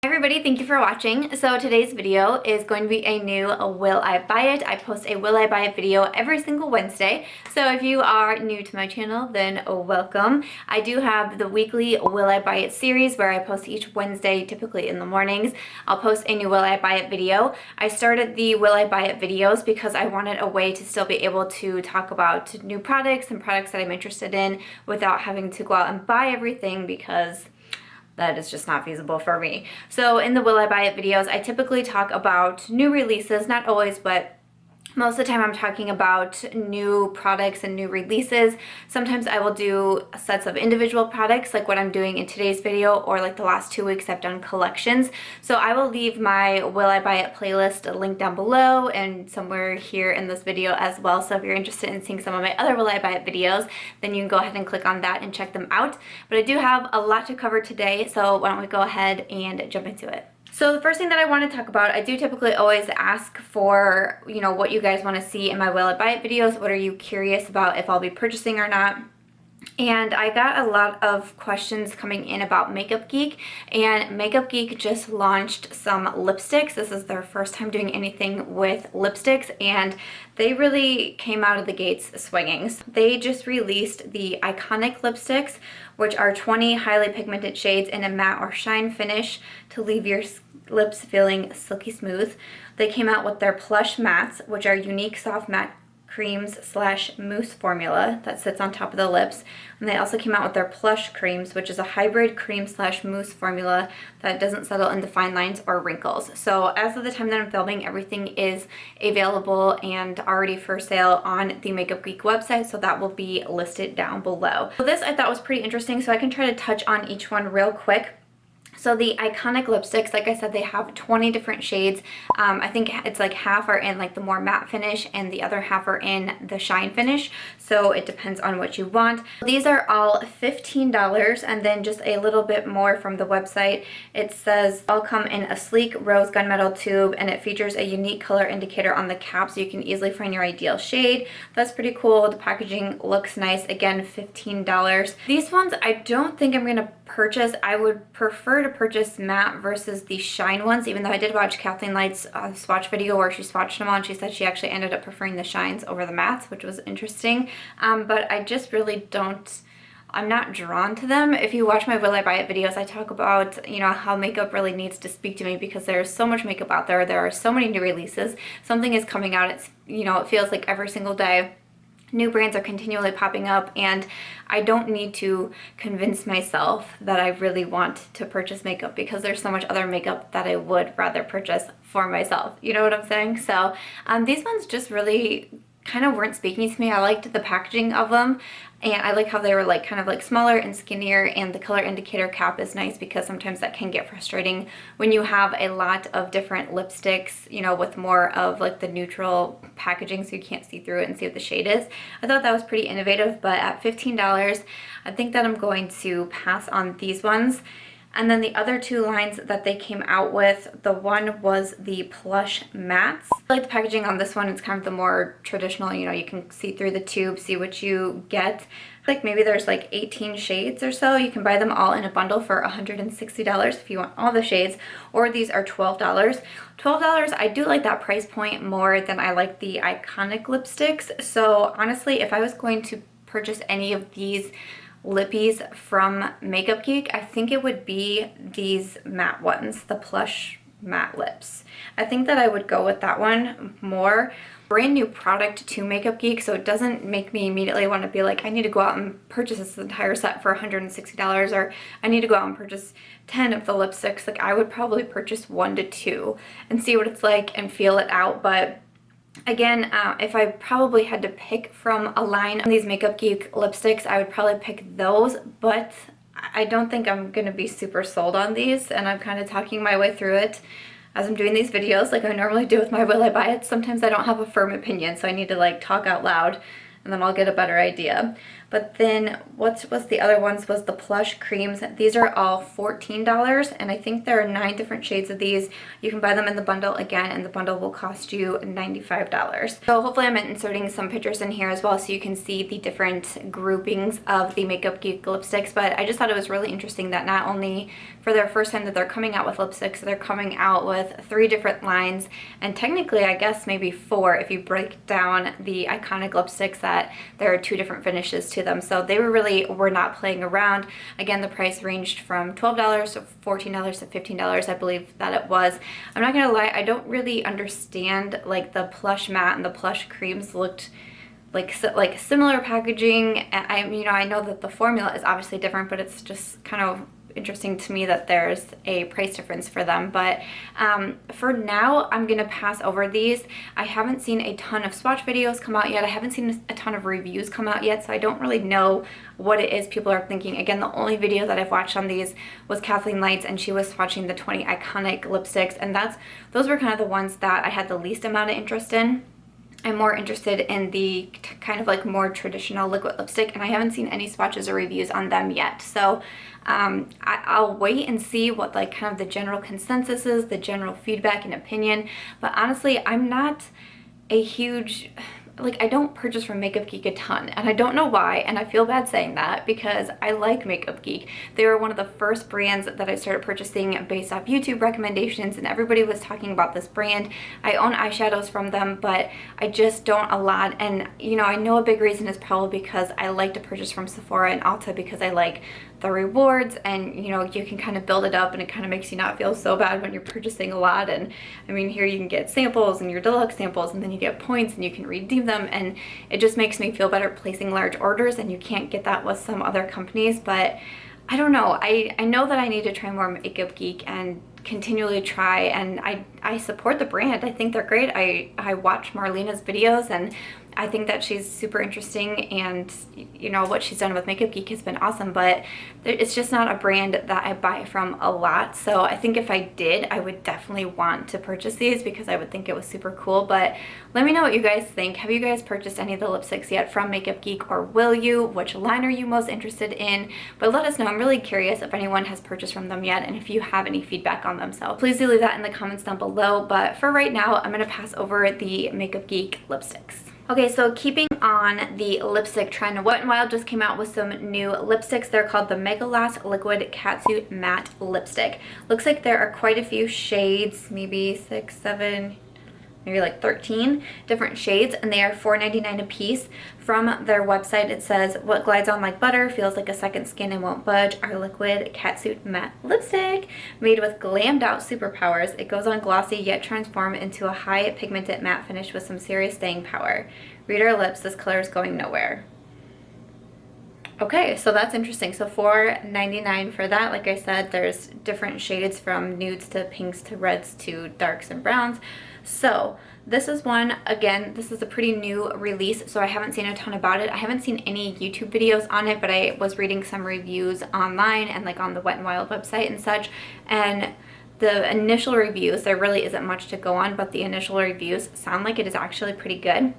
Hi everybody, thank you for watching. So today's video is going to be a new Will I Buy It. I post a Will I Buy It video every single Wednesday. So if you are new to my channel, then welcome. I do have the weekly Will I Buy It series where I post each Wednesday, typically in the mornings. I'll post a new Will I Buy It video. I started the Will I Buy It videos because I wanted a way to still be able to talk about new products and products that I'm interested in without having to go out and buy everything, because that is just not feasible for me. So in the Will I Buy It videos, I typically talk about new releases, not always, but most of the time I'm talking about new products and new releases. Sometimes I will do sets of individual products like what I'm doing in today's video, or like the last 2 weeks I've done collections. So I will leave my Will I Buy It playlist linked down below and somewhere here in this video as well. So if you're interested in seeing some of my other Will I Buy It videos, then you can go ahead and click on that and check them out. But I do have a lot to cover today, so why don't we go ahead and jump into it. So the first thing that I want to talk about, I do typically always ask for, what you guys want to see in my Will I Buy It videos. What are you curious about if I'll be purchasing or not? And I got a lot of questions coming in about Makeup Geek, and Makeup Geek just launched some lipsticks. This is their first time doing anything with lipsticks, and they really came out of the gates swinging. They just released the Iconic lipsticks, which are 20 highly pigmented shades in a matte or shine finish to leave your lips feeling silky smooth. They came out with their Plush mattes, which are unique soft matte creams / mousse formula that sits on top of the lips. And they also came out with their Plush creams, which is a hybrid cream / mousse formula that doesn't settle into fine lines or wrinkles. So as of the time that I'm filming, everything is available and already for sale on the Makeup Geek website, so that will be listed down below. So this I thought was pretty interesting, so I can try to touch on each one real quick. So the Iconic lipsticks, like I said, they have 20 different shades. I think it's like half are in like the more matte finish and the other half are in the shine finish. So it depends on what you want. These are all $15, and then just a little bit more from the website. It says all come in a sleek rose gunmetal tube, and it features a unique color indicator on the cap so you can easily find your ideal shade. That's pretty cool. The packaging looks nice. Again, $15. These ones I don't think I'm gonna purchase. I would prefer to purchase matte versus the shine ones, even though I did watch KathleenLights swatch video where she swatched them all, and she said she actually ended up preferring the shines over the mattes, which was interesting. But I just really I'm not drawn to them. If you watch my Will I Buy It videos, I talk about, how makeup really needs to speak to me because there's so much makeup out there. There are so many new releases. Something is coming out. It's, it feels like every single day. New brands are continually popping up, and I don't need to convince myself that I really want to purchase makeup because there's so much other makeup that I would rather purchase for myself. You know what I'm saying? So these ones just really kind of weren't speaking to me. I liked the packaging of them, and I like how they were like kind of like smaller and skinnier, and the color indicator cap is nice because sometimes that can get frustrating when you have a lot of different lipsticks, with more of like the neutral packaging so you can't see through it and see what the shade is. I thought that was pretty innovative, but at $15, I think that I'm going to pass on these ones. And then the other two lines that they came out with, the one was the Plush mattes. I like the packaging on this one. It's kind of the more traditional, you can see through the tube, see what you get. Like maybe there's like 18 shades or so. You can buy them all in a bundle for $160 if you want all the shades, or these are $12. $12, I do like that price point more than I like the Iconic lipsticks. So honestly, if I was going to purchase any of these lippies from Makeup Geek, I think it would be these matte ones, the Plush matte lips. I think that I would go with that one more. Brand new product to Makeup Geek, so it doesn't make me immediately want to be like, I need to go out and purchase this entire set for $160, or I need to go out and purchase 10 of the lipsticks. Like, I would probably purchase 1 to 2 and see what it's like and feel it out. But again, if I probably had to pick from a line of these Makeup Geek lipsticks, I would probably pick those, but I don't think I'm going to be super sold on these, and I'm kind of talking my way through it as I'm doing these videos like I normally do with my Will I Buy It. Sometimes I don't have a firm opinion, so I need to like talk out loud, and then I'll get a better idea. But then what's the other ones was the Plush creams. These are all $14, and I think there are 9 different shades of these. You can buy them in the bundle again, and the bundle will cost you $95. So hopefully I'm inserting some pictures in here as well so you can see the different groupings of the Makeup Geek lipsticks. But I just thought it was really interesting that not only for their first time that they're coming out with lipsticks, they're coming out with 3 different lines, and technically I guess maybe 4 if you break down the iconic lipsticks, that there are 2 different finishes to them. So they were not playing around. Again, the price ranged from $12 to $14 to $15, I believe that it was. I'm not gonna lie, I don't really understand, like the Plush matte and the Plush creams looked like similar packaging, and I know that the formula is obviously different, but it's just kind of interesting to me that there's a price difference for them. But for now, I'm gonna pass over these. I haven't seen a ton of swatch videos come out yet. I haven't seen a ton of reviews come out yet, so I don't really know what it is people are thinking. Again, the only video that I've watched on these was KathleenLights, and she was swatching the 20 iconic lipsticks, and those were kind of the ones that I had the least amount of interest in. I'm more interested in the kind of like more traditional liquid lipstick, and I haven't seen any swatches or reviews on them yet. So I'll wait and see what like kind of the general consensus is, the general feedback and opinion. But honestly, I'm not a huge, like, I don't purchase from Makeup Geek a ton, and I don't know why, and I feel bad saying that because I like Makeup Geek. They were one of the first brands that I started purchasing based off YouTube recommendations, and everybody was talking about this brand. I own eyeshadows from them, but I just don't a lot, and I know a big reason is probably because I like to purchase from Sephora and Ulta because I like the rewards, and you can kind of build it up, and it kind of makes you not feel so bad when you're purchasing a lot. And I mean, here you can get samples and your deluxe samples, and then you get points and you can redeem them, and it just makes me feel better placing large orders, and you can't get that with some other companies. But I don't know, I know that I need to try more Makeup Geek and continually try, and I support the brand. I think they're great. I watch Marlena's videos, and I think that she's super interesting, and what she's done with Makeup Geek has been awesome, but it's just not a brand that I buy from a lot. So I think if I did, I would definitely want to purchase these because I would think it was super cool. But let me know what you guys think. Have you guys purchased any of the lipsticks yet from Makeup Geek, or will you? Which line are you most interested in? But let us know. I'm really curious if anyone has purchased from them yet, and if you have any feedback on them. So please do leave that in the comments down below. But for right now, I'm gonna pass over the Makeup Geek lipsticks. Okay, so keeping on the lipstick trend, Wet n Wild just came out with some new lipsticks. They're called the Megalast Liquid Catsuit Matte Lipstick. Looks like there are quite a few shades, maybe 6, 7, maybe like 13 different shades, and they are $4.99 a piece. From their website, it says, what glides on like butter, feels like a second skin and won't budge, our liquid catsuit matte lipstick. Made with glammed out superpowers, it goes on glossy yet transform into a high pigmented matte finish with some serious staying power. Read our lips, this color is going nowhere. Okay, so that's interesting. So $4.99 for that. Like I said, there's different shades from nudes to pinks to reds to darks and browns. So this is one, again, this is a pretty new release, so I haven't seen a ton about it. I haven't seen any YouTube videos on it, but I was reading some reviews online and like on the Wet n Wild website and such, and the initial reviews, there really isn't much to go on, but the initial reviews sound like it is actually pretty good.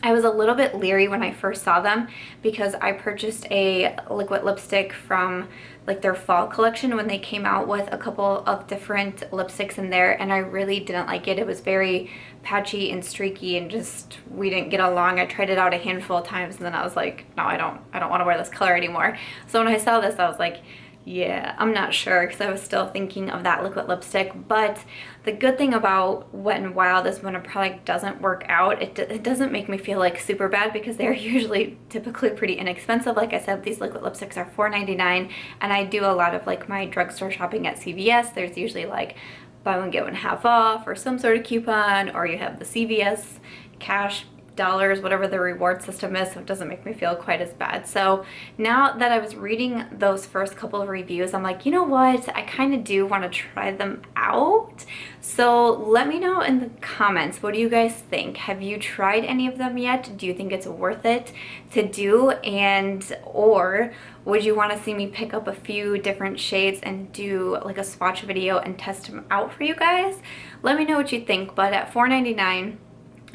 I was a little bit leery when I first saw them because I purchased a liquid lipstick from like their fall collection when they came out with a couple of different lipsticks in there, and I really didn't like it. It was very patchy and streaky, and just we didn't get along. I tried it out a handful of times, and then I was like, no, I don't want to wear this color anymore. So when I saw this, I was like, yeah, I'm not sure, because I was still thinking of that liquid lipstick. But the good thing about Wet n Wild is when a product doesn't work out, it doesn't make me feel like super bad, because they're usually typically pretty inexpensive. Like I said, these liquid lipsticks are $4.99, and I do a lot of like my drugstore shopping at CVS. There's usually like buy one get one half off or some sort of coupon, or you have the CVS cash dollars, whatever the reward system is, so it doesn't make me feel quite as bad. So now that I was reading those first couple of reviews, I'm like, you know what, I kind of do want to try them out. So let me know in the comments, what do you guys think? Have you tried any of them yet? Do you think it's worth it to do? And or would you want to see me pick up a few different shades and do like a swatch video and test them out for you guys? Let me know what you think. But at $4.99,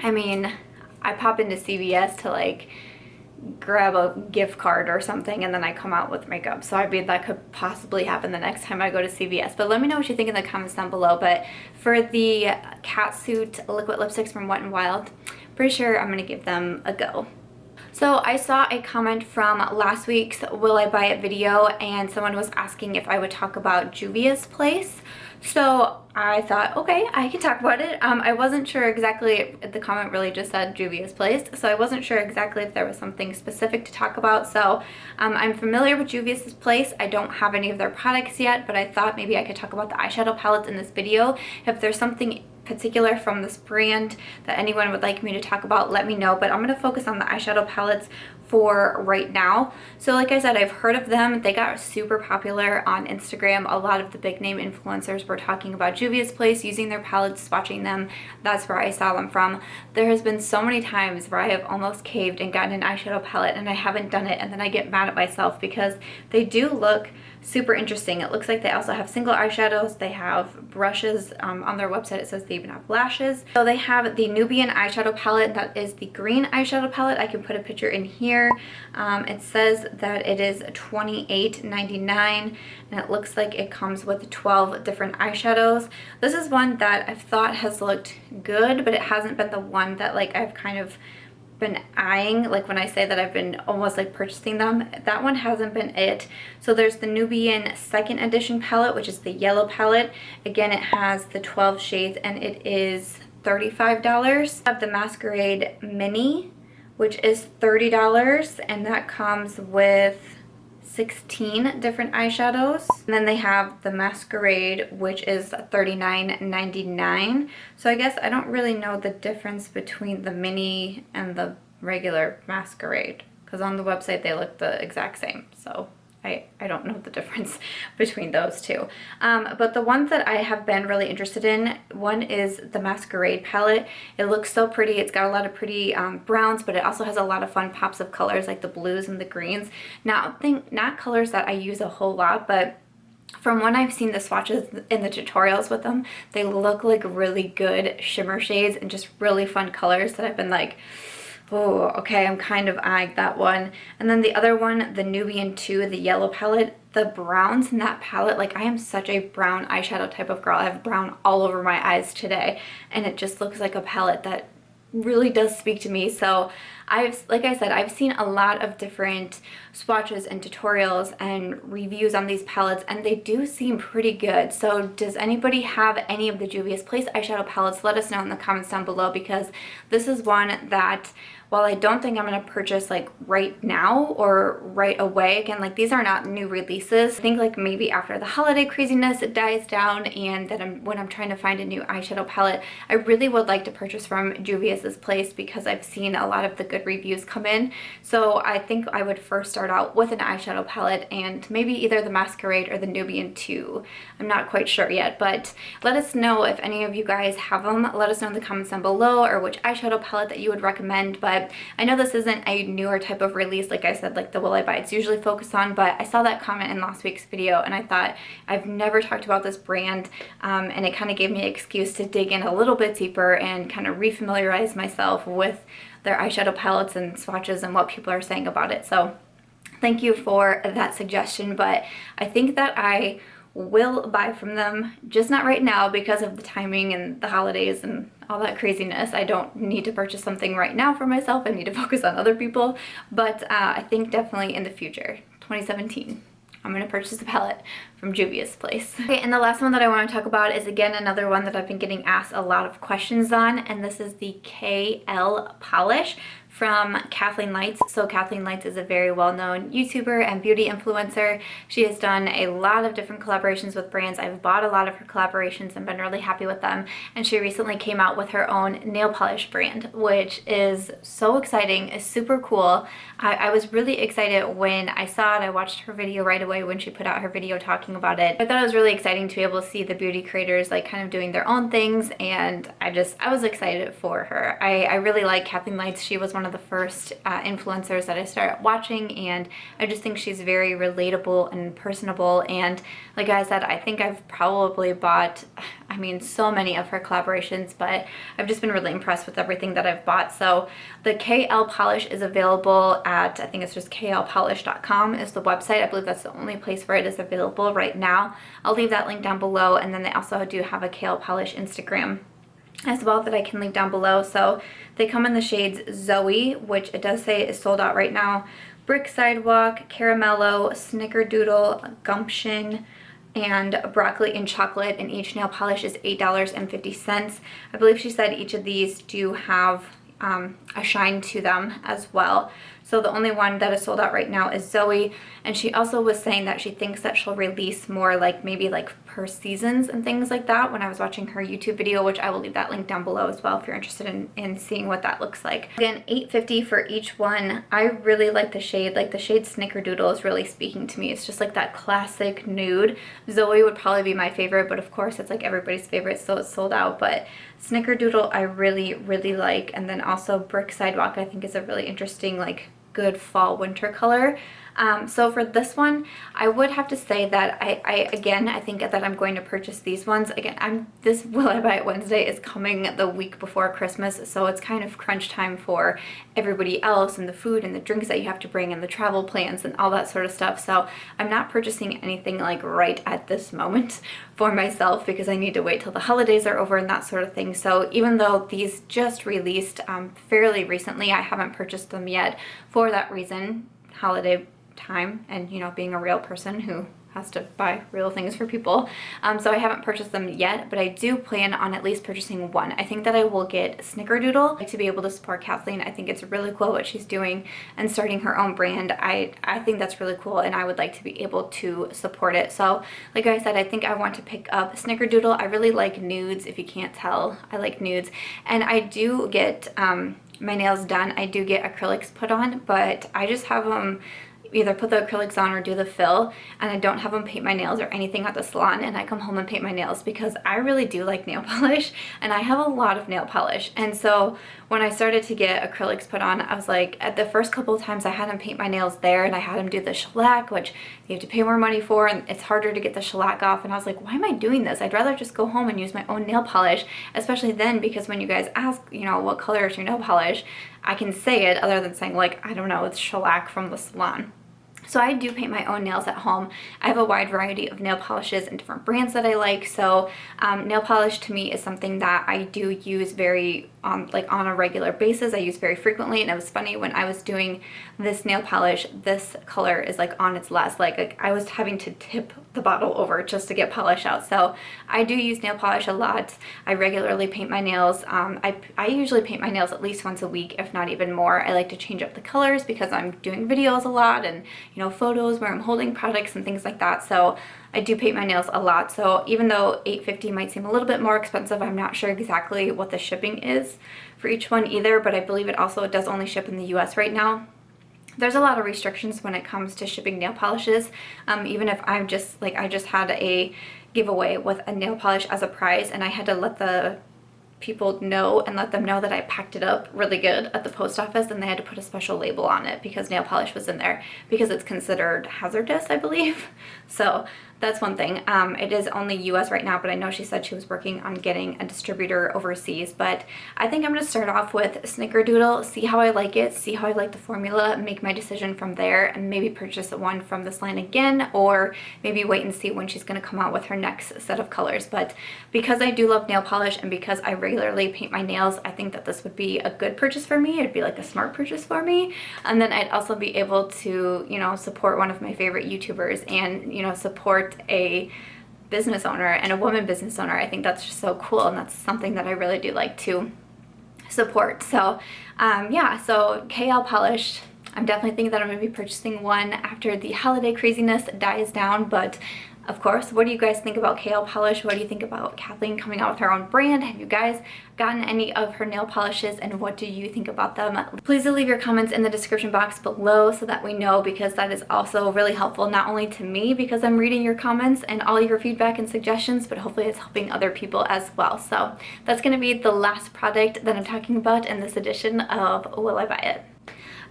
I mean, I pop into CVS to like grab a gift card or something and then I come out with makeup. So I mean, that could possibly happen the next time I go to CVS. But let me know what you think in the comments down below. But for the Catsuit liquid lipsticks from Wet n Wild, pretty sure I'm gonna give them a go. So I saw a comment from last week's Will I Buy It video, and someone was asking if I would talk about Juvia's place. So I thought, okay, I can talk about it. I wasn't sure exactly, the comment really just said Juvia's place, so I wasn't sure exactly if there was something specific to talk about. So I'm familiar with Juvia's place. I don't have any of their products yet, but I thought maybe I could talk about the eyeshadow palettes in this video. If there's something particular from this brand that anyone would like me to talk about, let me know. But I'm going to focus on the eyeshadow palettes for right now. So like I said, I've heard of them. They got super popular on Instagram. A lot of the big name influencers were talking about Juvia's place, using their palettes, swatching them. That's where I saw them from. There has been so many times where I have almost caved and gotten an eyeshadow palette and I haven't done it, and then I get mad at myself because they do look super interesting. It looks like they also have single eyeshadows. They have brushes. On their website it says they even have lashes. So they have the Nubian eyeshadow palette. That is the green eyeshadow palette. I can put a picture in here. It says that it is $28.99 and it looks like it comes with 12 different eyeshadows. This is one that I've thought has looked good, but it hasn't been the one that like I've kind of been eyeing. Like when I say that I've been almost like purchasing them, that one hasn't been it. So there's the Nubian second edition palette, which is the yellow palette. Again, it has the 12 shades and it is $35. I have the Masquerade Mini, which is $30, and that comes with 16 different eyeshadows. And then they have the Masquerade, which is $39.99. So I guess I don't really know the difference between the Mini and the regular Masquerade, because on the website they look the exact same. So I don't know the difference between those two. But the ones that I have been really interested in, one is the Masquerade palette. It looks so pretty. It's got a lot of pretty browns, but it also has a lot of fun pops of colors like the blues and the greens. Not colors that I use a whole lot, but from when I've seen the swatches in the tutorials with them, they look like really good shimmer shades and just really fun colors that I've been like, oh, okay, I'm kind of eyeing that one. And then the other one, the Nubian 2, the yellow palette, the browns in that palette, like I am such a brown eyeshadow type of girl. I have brown all over my eyes today, and it just looks like a palette that really does speak to me. So like I said, I've seen a lot of different swatches and tutorials and reviews on these palettes, and they do seem pretty good. So does anybody have any of the Juvia's Place eyeshadow palettes? Let us know in the comments down below, because this is one that, while I don't think I'm going to purchase like right now or right away, again, like these are not new releases. I think like maybe after the holiday craziness it dies down, and then when I'm trying to find a new eyeshadow palette, I really would like to purchase from Juvia's Place, because I've seen a lot of the good reviews come in. So I think I would first start out with an eyeshadow palette, and maybe either the Masquerade or the Nubian 2. I'm not quite sure yet, but let us know if any of you guys have them. Let us know in the comments down below, or which eyeshadow palette that you would recommend. But I know this isn't a newer type of release, like I said, like the Will I Buy It's usually focused on, but I saw that comment in last week's video and I thought, I've never talked about this brand, and it kind of gave me an excuse to dig in a little bit deeper and kind of refamiliarize myself with their eyeshadow palettes and swatches and what people are saying about it. So thank you for that suggestion, but I think that I will buy from them, just not right now because of the timing and the holidays and all that craziness. I don't need to purchase something right now for myself. I need to focus on other people, but I think definitely in the future, 2017. I'm going to purchase a palette from Juvia's Place. Okay, and the last one that I want to talk about is again another one that I've been getting asked a lot of questions on, and this is the KL Polish from KathleenLights. So KathleenLights is a very well-known YouTuber and beauty influencer. She has done a lot of different collaborations with brands. I've bought a lot of her collaborations and been really happy with them. And she recently came out with her own nail polish brand, which is so exciting. It's super cool. I was really excited when I saw it. I watched her video right away when she put out her video talking about it. I thought it was really exciting to be able to see the beauty creators like kind of doing their own things, and I was excited for her. I really like KathleenLights. She was one one of the first influencers that I started watching, and I just think she's very relatable and personable. And like I said, I think I've probably bought, I mean, so many of her collaborations, but I've just been really impressed with everything that I've bought. So the KL polish is available at, I think it's just klpolish.com is the website. I believe that's the only place where it is available right now. I'll leave that link down below, and then they also do have a KL polish Instagram as well that I can leave down below. So they come in the shades Zoe, which it does say is sold out right now, Brick Sidewalk, Caramello, Snickerdoodle, Gumption, and Broccoli and Chocolate, and each nail polish is $8.50. I believe she said each of these do have a shine to them as well. So the only one that is sold out right now is Zoe, and she also was saying that she thinks that she'll release more like maybe like per seasons and things like that when I was watching her YouTube video, which I will leave that link down below as well if you're interested in seeing what that looks like. Again, $8.50 for each one. I really like the shade. Like the shade Snickerdoodle is really speaking to me. It's just like that classic nude. Zoe would probably be my favorite, but of course it's like everybody's favorite, so it's sold out. But Snickerdoodle I really, really like. And then also Brick Sidewalk I think is a really interesting, like, good fall winter color. So for this one, I would have to say that I think that I'm going to purchase these ones. Again, this Will I Buy It Wednesday is coming the week before Christmas, so it's kind of crunch time for everybody else, and the food and the drinks that you have to bring and the travel plans and all that sort of stuff. So I'm not purchasing anything like right at this moment for myself because I need to wait till the holidays are over and that sort of thing. So even though these just released fairly recently, I haven't purchased them yet for that reason, holiday time, and you know, being a real person who has to buy real things for people. So I haven't purchased them yet, but I do plan on at least purchasing one. I think that I will get Snickerdoodle, like, to be able to support Kathleen. I think it's really cool what she's doing and starting her own brand. I think that's really cool, and I would like to be able to support it. So like I said, I think I want to pick up Snickerdoodle. I really like nudes. If you can't tell, I like nudes, and I do get my nails done. I do get acrylics put on, but I just have them either put the acrylics on or do the fill, and I don't have them paint my nails or anything at the salon, and I come home and paint my nails because I really do like nail polish, and I have a lot of nail polish. And so when I started to get acrylics put on, I was like, at the first couple of times I had them paint my nails there, and I had them do the shellac, which you have to pay more money for, and it's harder to get the shellac off, and I was like, why am I doing this? I'd rather just go home and use my own nail polish, especially then, because when you guys ask, you know, what color is your nail polish, I can say it other than saying, like, I don't know, it's shellac from the salon. So I do paint my own nails at home. I have a wide variety of nail polishes and different brands that I like. So nail polish to me is something that I do use very like on a regular basis. I use very frequently, and it was funny when I was doing this nail polish, this color is like on its last leg. Like I was having to tip the bottle over just to get polish out. So I do use nail polish a lot. I regularly paint my nails. I usually paint my nails at least once a week, if not even more. I like to change up the colors because I'm doing videos a lot, and you know, photos where I'm holding products and things like that. So I do paint my nails a lot. So even though $8.50 might seem a little bit more expensive, I'm not sure exactly what the shipping is for each one either, but I believe it also does only ship in the US right now. There's a lot of restrictions when it comes to shipping nail polishes. Even if I'm just like, I just had a giveaway with a nail polish as a prize, and I had to let the people know and let them know that I packed it up really good at the post office, and they had to put a special label on it because nail polish was in there because it's considered hazardous, I believe. So that's one thing. It is only US right now, but I know she said she was working on getting a distributor overseas. But I think I'm going to start off with Snickerdoodle, see how I like it, see how I like the formula, make my decision from there, and maybe purchase one from this line again, or maybe wait and see when she's going to come out with her next set of colors. But because I do love nail polish and because I regularly paint my nails, I think that this would be a good purchase for me. It'd be like a smart purchase for me. And then I'd also be able to, you know, support one of my favorite YouTubers and, you know, support a business owner and a woman business owner. I think that's just so cool, and that's something that I really do like to support. So yeah, so KL polish, I'm definitely thinking that I'm going to be purchasing one after the holiday craziness dies down, but Of course, what do you guys think about KL polish? What do you think about Kathleen coming out with her own brand? Have you guys gotten any of her nail polishes, and what do you think about them? Please do leave your comments in the description box below so that we know, because that is also really helpful, not only to me because I'm reading your comments and all your feedback and suggestions, but hopefully it's helping other people as well. So that's going to be the last product that I'm talking about in this edition of Will I Buy It?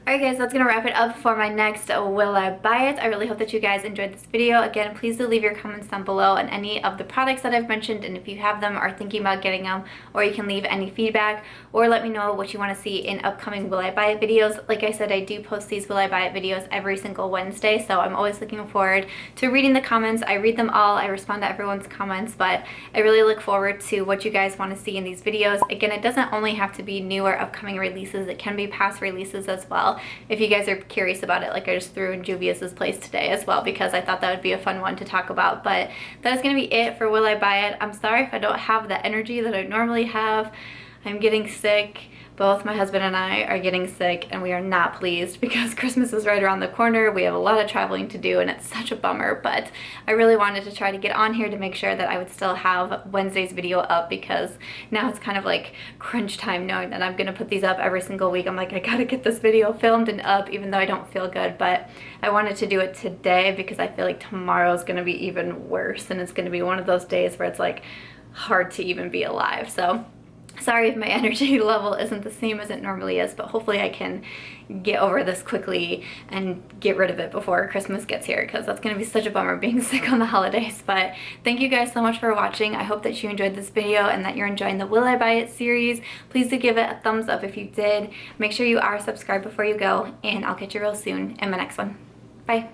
Alright guys, that's going to wrap it up for my next Will I Buy It. I really hope that you guys enjoyed this video. Again, please do leave your comments down below on any of the products that I've mentioned, and if you have them or are thinking about getting them, or you can leave any feedback, or let me know what you want to see in upcoming Will I Buy It videos. Like I said, I do post these Will I Buy It videos every single Wednesday, so I'm always looking forward to reading the comments. I read them all, I respond to everyone's comments, but I really look forward to what you guys want to see in these videos. Again, it doesn't only have to be new or upcoming releases, it can be past releases as well. If you guys are curious about it, like I just threw in Juvia's place today as well, because I thought that would be a fun one to talk about. But that is going to be it for Will I Buy It. I'm sorry if I don't have the energy that I normally have. I'm getting sick. Both my husband and I are getting sick, and we are not pleased because Christmas is right around the corner. We have a lot of traveling to do, and it's such a bummer, but I really wanted to try to get on here to make sure that I would still have Wednesday's video up, because now it's kind of like crunch time knowing that I'm going to put these up every single week. I'm like, I gotta get this video filmed and up even though I don't feel good, but I wanted to do it today because I feel like tomorrow is going to be even worse, and it's going to be one of those days where it's like hard to even be alive. So sorry if my energy level isn't the same as it normally is, but hopefully I can get over this quickly and get rid of it before Christmas gets here, because that's going to be such a bummer being sick on the holidays. But thank you guys so much for watching. I hope that you enjoyed this video and that you're enjoying the Will I Buy It series. Please do give it a thumbs up if you did. Make sure you are subscribed before you go, and I'll catch you real soon in my next one. Bye.